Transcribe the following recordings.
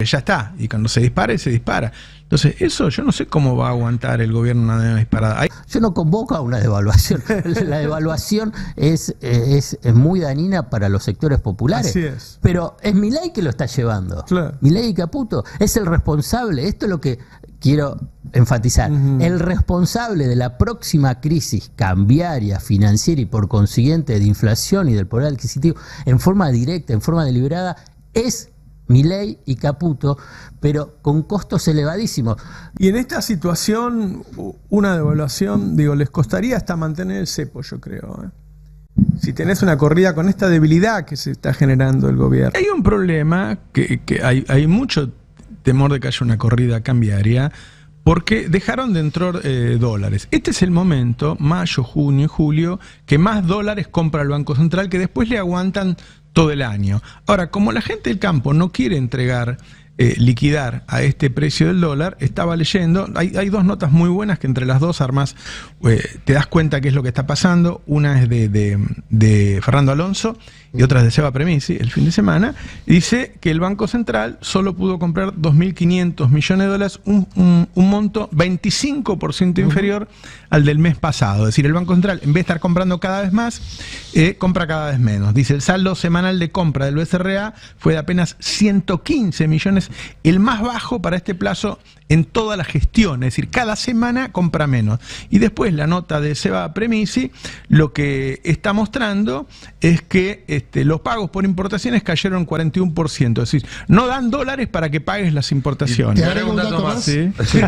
Ya está, y cuando se dispara, se dispara. Entonces, eso yo no sé cómo va a aguantar el gobierno una disparada. Yo no convoco a una devaluación. La devaluación es muy dañina para los sectores populares. Así es. Pero es Milei que lo está llevando. Claro. Milei y Caputo es el responsable. Esto es lo que quiero enfatizar. El responsable de la próxima crisis cambiaria, financiera y por consiguiente de inflación y del poder adquisitivo en forma directa, en forma deliberada, es Milei y Caputo, pero con costos elevadísimos. Y en esta situación, una devaluación, digo, les costaría hasta mantener el cepo, yo creo. Si tenés una corrida con esta debilidad que se está generando el gobierno. Hay un problema, que hay mucho temor de que haya una corrida cambiaria, porque dejaron de entrar dólares. Este es el momento, mayo, junio y julio, que más dólares compra el Banco Central, que después le aguantan todo el año. Ahora, como la gente del campo no quiere entregar, liquidar a este precio del dólar, estaba leyendo, hay dos notas muy buenas que entre las dos armas te das cuenta qué es lo que está pasando. Una es de Fernando Alonso y otra es de Seba Premisi, el fin de semana. Dice que el Banco Central solo pudo comprar 2.500 millones de dólares, un monto 25% inferior al del mes pasado. Es decir, el Banco Central, en vez de estar comprando cada vez más, compra cada vez menos. Dice, el saldo semanal de compra del BCRA fue de apenas 115 millones, el más bajo para este plazo en toda la gestión. Es decir, cada semana compra menos. Y después la nota de Seba Premisi lo que está mostrando es que los pagos por importaciones cayeron 41%. Es decir, no dan dólares para que pagues las importaciones. ¿Te agrego un dato más? ¿Sí? Sí.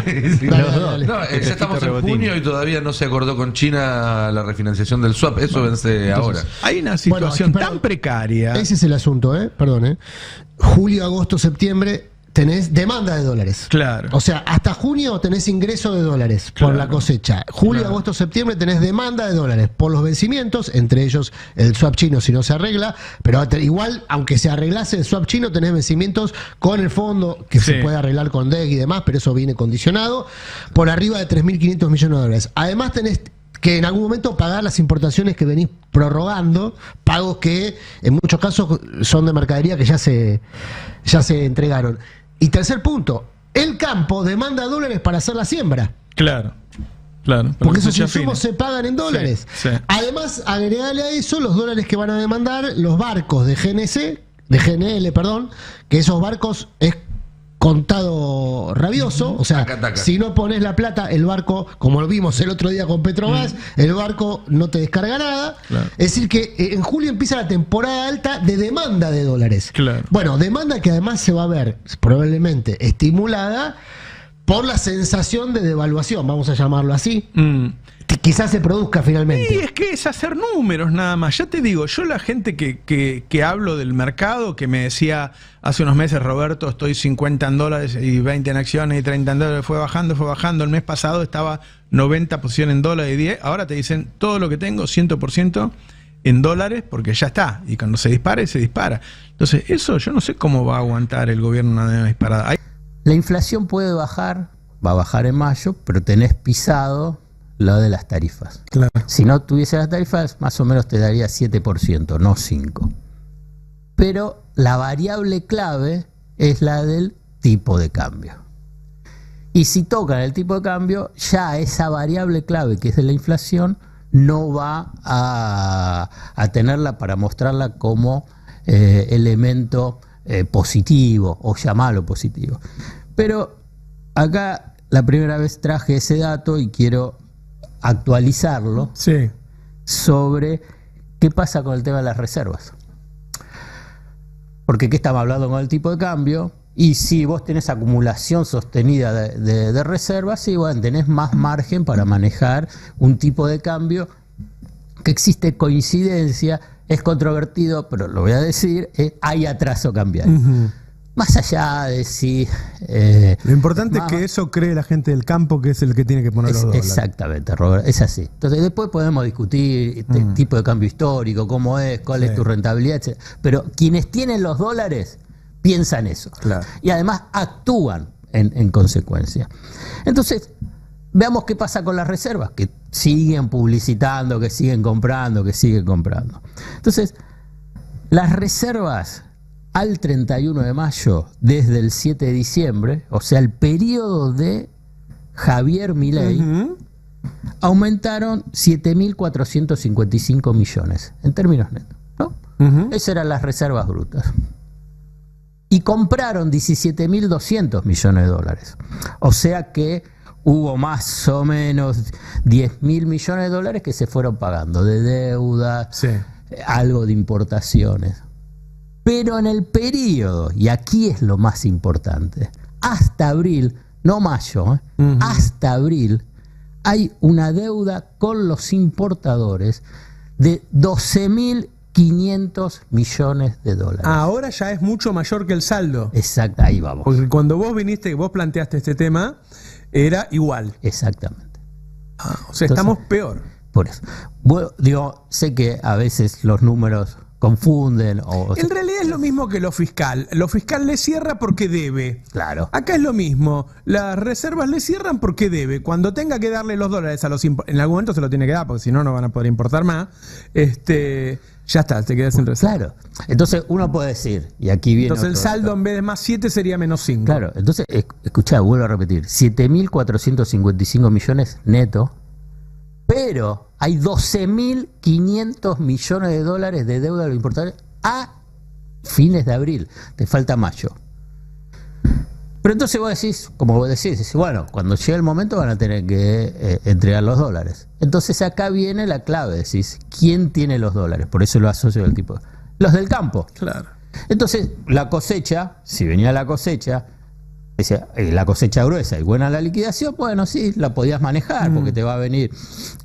No, ya estamos en junio y todavía no se acordó con China la refinanciación del swap. Eso vence ahora. Hay una situación tan precaria. Ese es el asunto, perdón. Julio, agosto, septiembre tenés demanda de dólares. Claro. O sea, hasta junio tenés ingreso de dólares por la cosecha. Julio, agosto, septiembre tenés demanda de dólares por los vencimientos, entre ellos el swap chino si no se arregla, pero igual, aunque se arreglase el swap chino, tenés vencimientos con el fondo que se puede arreglar con DEC y demás, pero eso viene condicionado, por arriba de 3.500 millones de dólares. Además tenés que en algún momento pagar las importaciones que venís prorrogando, pagos que en muchos casos son de mercadería que ya se entregaron. Y tercer punto, el campo demanda dólares para hacer la siembra. Claro, claro. Porque esos insumos se pagan en dólares. Sí. Además, agregarle a eso los dólares que van a demandar los barcos de GNL, que esos barcos es contado rabioso, o sea, si no pones la plata, el barco, como lo vimos el otro día con Petrobras, el barco no te descarga nada. Claro. Es decir que en julio empieza la temporada alta de demanda de dólares. Claro. Bueno, demanda que además se va a ver probablemente estimulada por la sensación de devaluación, vamos a llamarlo así. Quizás se produzca finalmente. Y es que es hacer números nada más. Ya te digo, yo la gente que hablo del mercado, que me decía hace unos meses, Roberto, estoy 50 en dólares y 20 en acciones y 30 en dólares, fue bajando. El mes pasado estaba 90 posición en dólares y 10. Ahora te dicen todo lo que tengo, 100% en dólares, porque ya está. Y cuando se dispara, se dispara. Entonces, eso yo no sé cómo va a aguantar el gobierno una disparada. La inflación puede bajar, va a bajar en mayo, pero tenés pisado lo de las tarifas. Claro. Si no tuviese las tarifas, más o menos te daría 7%, no 5%. Pero la variable clave es la del tipo de cambio. Y si tocan el tipo de cambio, ya esa variable clave, que es de la inflación, no va a tenerla para mostrarla como elemento positivo, o llamarlo positivo. Pero acá la primera vez traje ese dato y quiero actualizarlo sobre qué pasa con el tema de las reservas. Porque ¿qué estamos hablando con el tipo de cambio? Y si vos tenés acumulación sostenida de reservas, sí, bueno, tenés más margen para manejar un tipo de cambio que existe coincidencia, es controvertido, pero lo voy a decir, hay atraso cambiario. Más allá de si... lo importante es que eso cree la gente del campo, que es el que tiene que poner los dólares. Exactamente, Robert, es así. Entonces después podemos discutir tipo de cambio histórico, cómo es, cuál es tu rentabilidad, etc. Pero quienes tienen los dólares piensan eso. Claro. Y además actúan en consecuencia. Entonces, veamos qué pasa con las reservas, que siguen publicitando, que siguen comprando, Entonces, las reservas al 31 de mayo, desde el 7 de diciembre, o sea, el periodo de Javier Milei, aumentaron 7.455 millones en términos netos, ¿no? Esas eran las reservas brutas. Y compraron 17.200 millones de dólares. O sea que hubo más o menos 10.000 millones de dólares que se fueron pagando de deuda, algo de importaciones. Pero en el periodo, y aquí es lo más importante, hasta abril, no mayo, hasta abril, hay una deuda con los importadores de 12.500 millones de dólares. Ahora ya es mucho mayor que el saldo. Exacto, ahí vamos. Porque cuando vos viniste, vos planteaste este tema, era igual. Exactamente. O sea, entonces, estamos peor. Por eso. Bueno, digo, sé que a veces los números confunden. En realidad es lo mismo que lo fiscal. Lo fiscal le cierra porque debe. Claro. Acá es lo mismo. Las reservas le cierran porque debe. Cuando tenga que darle los dólares a los en algún momento se lo tiene que dar, porque si no, no van a poder importar más. Ya está, te quedas sin reserva. Claro. Entonces uno puede decir, y aquí viene. Entonces el saldo en vez de más 7 sería menos 5. Claro. Entonces, escuchá, vuelvo a repetir: 7.455 millones neto. Pero hay 12.500 millones de dólares de deuda de los importadores a fines de abril. Te falta mayo. Pero entonces vos decís, como vos decís, bueno, cuando llegue el momento van a tener que entregar los dólares. Entonces acá viene la clave, decís, ¿quién tiene los dólares? Por eso lo asocio al tipo. Los del campo. Claro. Entonces la cosecha, si venía la cosecha gruesa y buena la liquidación, bueno, sí, la podías manejar porque te va a venir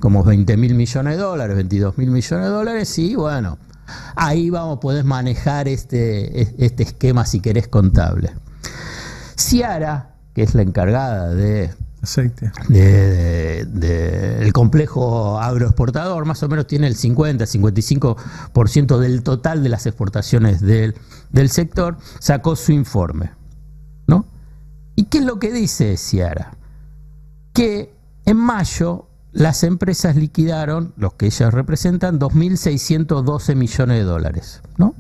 como 20.000 millones de dólares, 22.000 millones de dólares y bueno, ahí podés manejar este esquema si querés contable. Ciara, que es la encargada de aceite del complejo agroexportador, más o menos tiene el 50-55% del total de las exportaciones del sector, sacó su informe, ¿no? ¿Y qué es lo que dice Ciara? Que en mayo las empresas liquidaron, los que ellas representan, 2.612 millones de dólares, ¿no?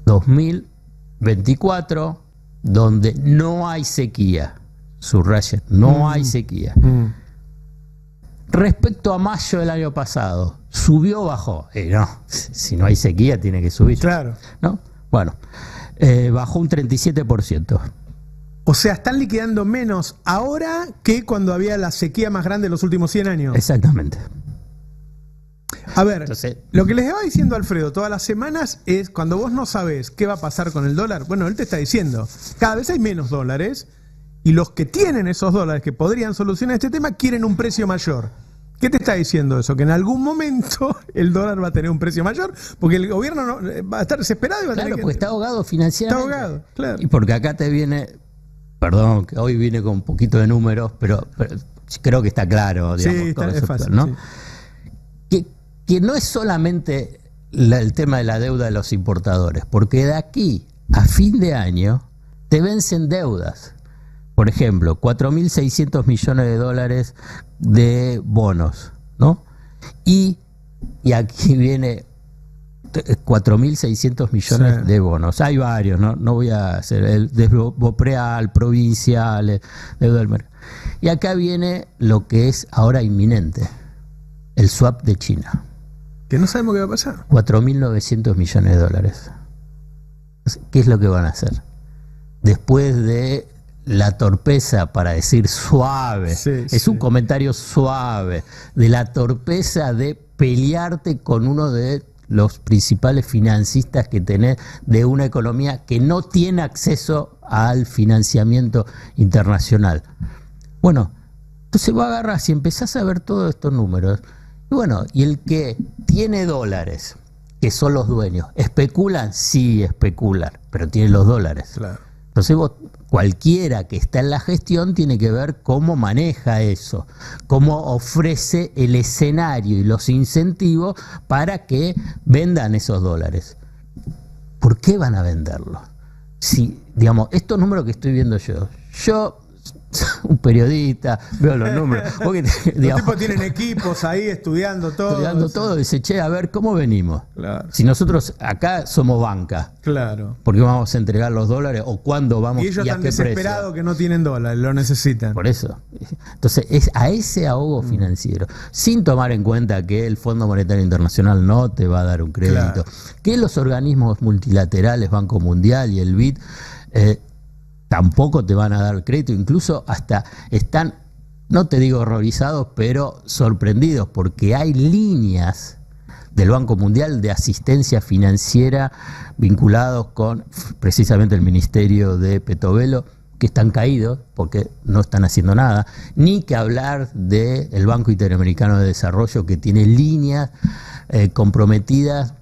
2024, donde no hay sequía, subraya, no hay sequía. Respecto a mayo del año pasado, ¿subió o bajó? No, si no hay sequía tiene que subir. Claro. ¿No? Bueno. Bajó un 37%. O sea, están liquidando menos ahora que cuando había la sequía más grande de los últimos 100 años. Exactamente. A ver, entonces, lo que les va diciendo Alfredo todas las semanas es, cuando vos no sabés qué va a pasar con el dólar, bueno, él te está diciendo, cada vez hay menos dólares y los que tienen esos dólares que podrían solucionar este tema quieren un precio mayor. ¿Qué te está diciendo eso? Que en algún momento el dólar va a tener un precio mayor, porque el gobierno va a estar desesperado y va a tener que... porque está ahogado financieramente. Está ahogado, claro. Y porque acá te viene, perdón, que hoy viene con un poquito de números, pero creo que está claro, digamos, sí, todo es eso, fácil, ¿no? Sí. Que no es solamente el tema de la deuda de los importadores, porque de aquí a fin de año te vencen deudas. Por ejemplo, 4.600 millones de dólares de bonos, ¿no? Y aquí viene 4.600 millones de bonos. Hay varios, no voy a hacer el Bopreal, provincial, deuda del mercado. Y acá viene lo que es ahora inminente, el swap de China. Que no sabemos qué va a pasar. 4.900 millones de dólares. ¿Qué es lo que van a hacer? Después de la torpeza, para decir suave, es un comentario suave, de la torpeza de pelearte con uno de los principales financistas que tenés de una economía que no tiene acceso al financiamiento internacional. Bueno, entonces vos agarrás y empezás a ver todos estos números, y bueno, y el que tiene dólares, que son los dueños, ¿especulan? Sí, especulan, pero tienen los dólares. Claro. Entonces cualquiera que está en la gestión tiene que ver cómo maneja eso, cómo ofrece el escenario y los incentivos para que vendan esos dólares. ¿Por qué van a venderlos? Si, digamos, estos números que estoy viendo yo un periodista, veo los números. Porque, los tipos tienen equipos ahí estudiando todo. Estudiando todo, dice, che, a ver, ¿cómo venimos? Claro. Si nosotros acá somos banca. Claro. ¿Por qué vamos a entregar los dólares o cuándo vamos a y ellos están desesperados que no tienen dólares, lo necesitan. Por eso. Entonces, es a ese ahogo financiero, sin tomar en cuenta que el Fondo Monetario Internacional no te va a dar un crédito, que los organismos multilaterales, Banco Mundial y el BID, tampoco te van a dar crédito, incluso hasta están, no te digo horrorizados, pero sorprendidos, porque hay líneas del Banco Mundial de asistencia financiera vinculados con precisamente el Ministerio de Petovelo, que están caídos porque no están haciendo nada, ni que hablar del Banco Interamericano de Desarrollo, que tiene líneas comprometidas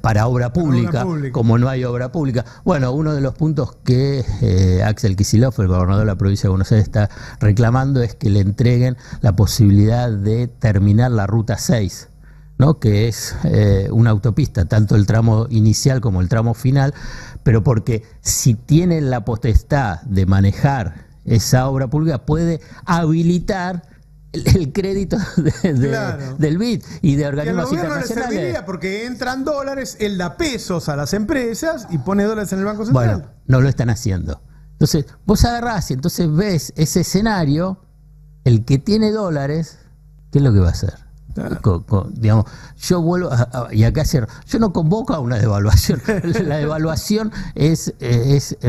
para obra pública, como no hay obra pública. Bueno, uno de los puntos que Axel Kicillof, el gobernador de la provincia de Buenos Aires, está reclamando es que le entreguen la posibilidad de terminar la Ruta 6, ¿no? Que es una autopista, tanto el tramo inicial como el tramo final, pero porque si tiene la potestad de manejar esa obra pública, puede habilitar el crédito del BID y de organismos internacionales. Le serviría porque entran dólares, él da pesos a las empresas y pone dólares en el Banco Central. Bueno, no lo están haciendo. Entonces, vos agarrás y entonces ves ese escenario, el que tiene dólares, ¿qué es lo que va a hacer? Claro. Digamos, yo vuelvo y acá cierro, yo no convoco a una devaluación. La devaluación es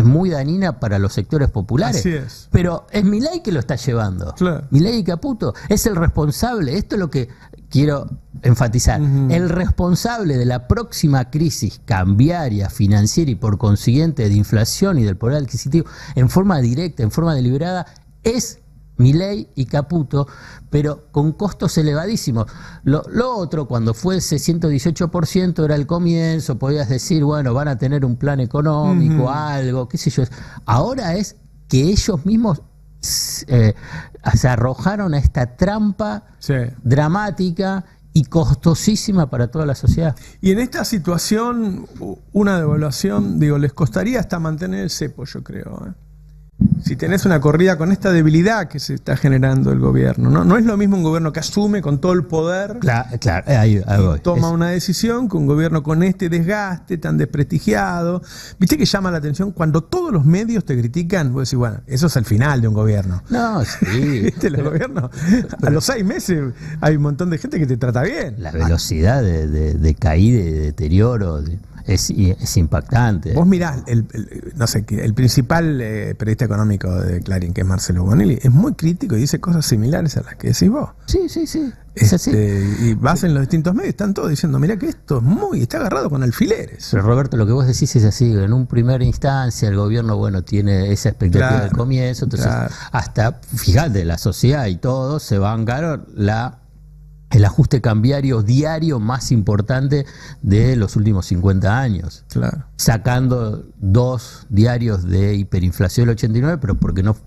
muy dañina para los sectores populares. Así es. Pero es Milei que lo está llevando. Claro. Milei y Caputo es el responsable. Esto es lo que quiero enfatizar. El responsable de la próxima crisis cambiaria, financiera y por consiguiente de inflación y del poder adquisitivo en forma directa, en forma deliberada, es Milei y Caputo, pero con costos elevadísimos. Lo otro, cuando fue ese 118%, era el comienzo, podías decir, bueno, van a tener un plan económico, algo, qué sé yo. Ahora es que ellos mismos se arrojaron a esta trampa dramática y costosísima para toda la sociedad. Y en esta situación, una devaluación, les costaría hasta mantener el cepo, yo creo, Si tenés una corrida con esta debilidad que se está generando el gobierno, no es lo mismo un gobierno que asume con todo el poder, ahí voy. Toma una decisión, que un gobierno con este desgaste tan desprestigiado. Viste que llama la atención cuando todos los medios te critican, vos decís, bueno, eso es el final de un gobierno. No, sí. ¿Viste? El gobierno, a los 6 meses hay un montón de gente que te trata bien. La velocidad de caída y de deterioro es impactante. Vos mirás, el principal periodista económico de Clarín, que es Marcelo Bonelli, es muy crítico y dice cosas similares a las que decís vos. Sí. Es así. Y vas en los distintos medios, están todos diciendo, mirá que esto está agarrado con alfileres. Pero Roberto, lo que vos decís es así, en un primer instancia el gobierno, tiene esa expectativa del comienzo, entonces hasta, fíjate, la sociedad y todo se bancaron el ajuste cambiario diario más importante de los últimos 50 años. Claro. Sacando 2 diarios de hiperinflación del 89,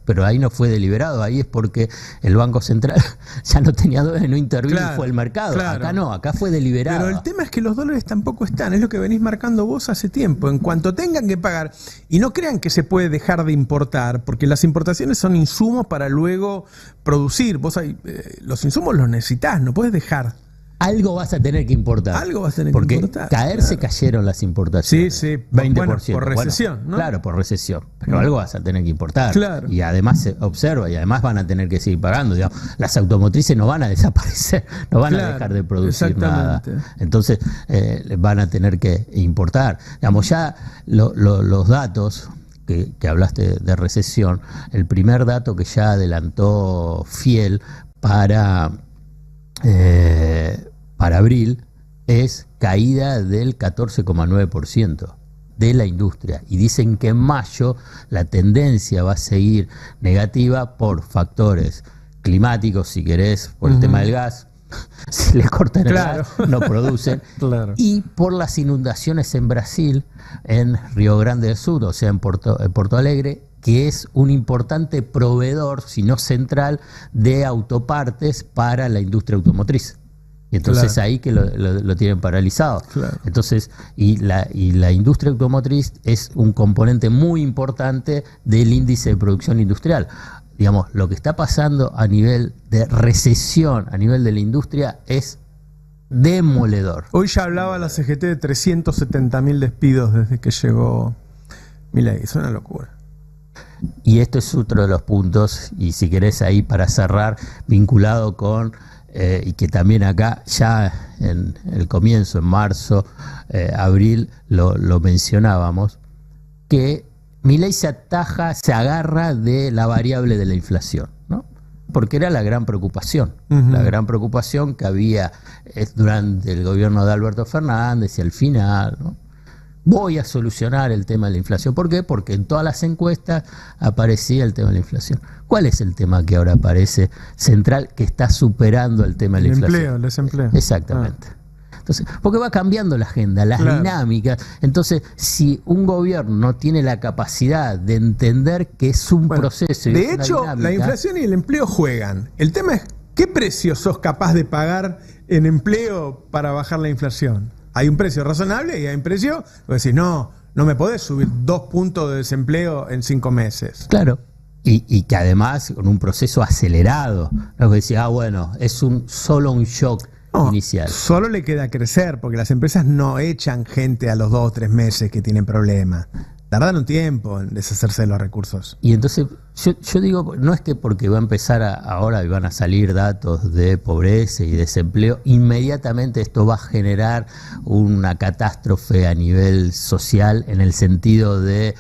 pero ahí no fue deliberado, ahí es porque el Banco Central ya no tenía dólares, no intervino y fue el mercado. Claro. Acá no, acá fue deliberado. Pero el tema es que los dólares tampoco están, es lo que venís marcando vos hace tiempo. En cuanto tengan que pagar, y no crean que se puede dejar de importar, porque las importaciones son insumos para luego producir. Los insumos los necesitas, no puedes dejar. Algo vas a tener que importar. Algo vas a tener porque que importar. Caerse cayeron las importaciones. Sí, 20%. Por recesión, ¿no? Claro, por recesión. Pero algo vas a tener que importar. Claro. Y además se observa, y además van a tener que seguir pagando. Digamos, las automotrices no van a desaparecer, no van a dejar de producir nada. Entonces van a tener que importar. Digamos, ya los datos que hablaste de recesión, el primer dato que ya adelantó Fiel para abril es caída del 14,9% de la industria, y dicen que en mayo la tendencia va a seguir negativa por factores climáticos, si querés, por el tema del gas, si les cortan el gas no producen, y por las inundaciones en Brasil, en Río Grande del Sur, o sea en Porto Alegre, que es un importante proveedor, si no central, de autopartes para la industria automotriz. Y entonces ahí que lo tienen paralizado. Claro. Entonces, y la industria automotriz es un componente muy importante del índice de producción industrial. Digamos, lo que está pasando a nivel de recesión, a nivel de la industria, es demoledor. Hoy ya hablaba la CGT de 370.000 despidos desde que llegó Milei. Es una locura. Y esto es otro de los puntos, y si querés ahí para cerrar, vinculado con, y que también acá ya en el comienzo, en marzo, abril, lo mencionábamos, que Milei se agarra de la variable de la inflación, ¿no? Porque era la gran preocupación, la gran preocupación que había durante el gobierno de Alberto Fernández y al final, ¿no? Voy a solucionar el tema de la inflación. ¿Por qué? Porque en todas las encuestas aparecía el tema de la inflación. ¿Cuál es el tema que ahora aparece central, que está superando el tema de la inflación? El desempleo. Exactamente. Entonces, porque va cambiando la agenda, las dinámicas. Entonces, si un gobierno no tiene la capacidad de entender que es un proceso... De hecho, la inflación y el empleo juegan. El tema es, ¿qué precio sos capaz de pagar en empleo para bajar la inflación? Hay un precio razonable y hay un precio, vos decís, no me podés subir 2 puntos de desempleo en 5 meses. Claro. Y que además con un proceso acelerado. No que decía, bueno, es solo un shock inicial. Solo le queda crecer, porque las empresas no echan gente a los 2 o 3 meses que tienen problemas. Tardan un tiempo en deshacerse de los recursos. Y entonces, yo digo, no es que porque va a empezar ahora y van a salir datos de pobreza y desempleo, inmediatamente esto va a generar una catástrofe a nivel social en el sentido de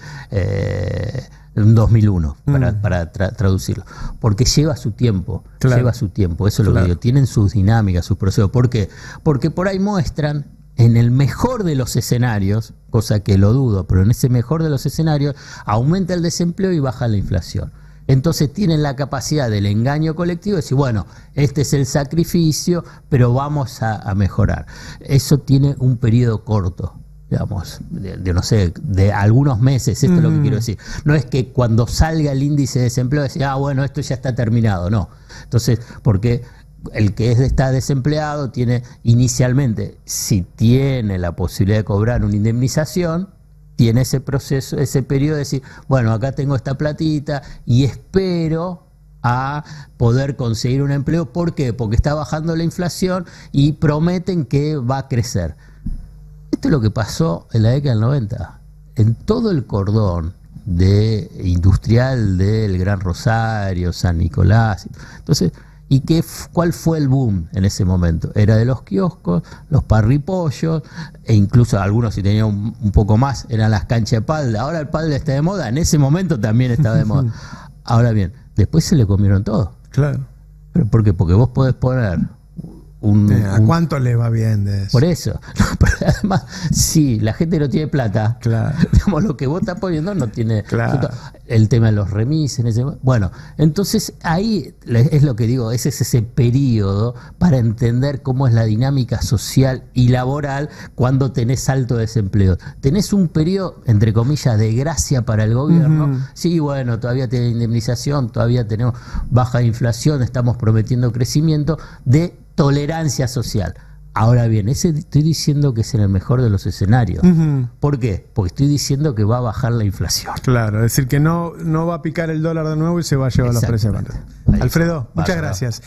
un 2001, para traducirlo. Porque lleva su tiempo, eso es lo que digo. Tienen sus dinámicas, sus procesos. ¿Por qué? Porque por ahí muestran, en el mejor de los escenarios, cosa que lo dudo, pero en ese mejor de los escenarios, aumenta el desempleo y baja la inflación. Entonces tienen la capacidad del engaño colectivo de decir, bueno, este es el sacrificio, pero vamos a mejorar. Eso tiene un periodo corto, digamos, no sé, de algunos meses, esto es lo que quiero decir. No es que cuando salga el índice de desempleo decir, bueno, esto ya está terminado, no. Entonces, porque el que está desempleado tiene inicialmente, si tiene la posibilidad de cobrar una indemnización, tiene ese proceso, ese periodo de decir, bueno, acá tengo esta platita y espero a poder conseguir un empleo. ¿Por qué? Porque está bajando la inflación y prometen que va a crecer. Esto es lo que pasó en la década del 90. En todo el cordón industrial del Gran Rosario, San Nicolás. Entonces, ¿y cuál fue el boom en ese momento? Era de los kioscos, los parripollos, e incluso algunos, si tenían un poco más, eran las canchas de pádel. Ahora el pádel está de moda, en ese momento también estaba de moda. Ahora bien, después se le comieron todo. Claro. ¿Pero por qué? Porque vos podés poner ¿a cuánto le va bien de eso? Por eso. Pero además, si la gente no tiene plata, digamos, lo que vos estás poniendo no tiene... El tema de los remises. Bueno, entonces ahí es lo que digo, ese es ese periodo para entender cómo es la dinámica social y laboral cuando tenés alto desempleo. Tenés un periodo, entre comillas, de gracia para el gobierno. Sí, bueno, todavía tiene indemnización, todavía tenemos baja inflación, estamos prometiendo crecimiento, de tolerancia social. Ahora bien, estoy diciendo que es en el mejor de los escenarios. ¿Por qué? Porque estoy diciendo que va a bajar la inflación. Claro, es decir, que no va a picar el dólar de nuevo y se va a llevar los precios. Alfredo, muchas gracias.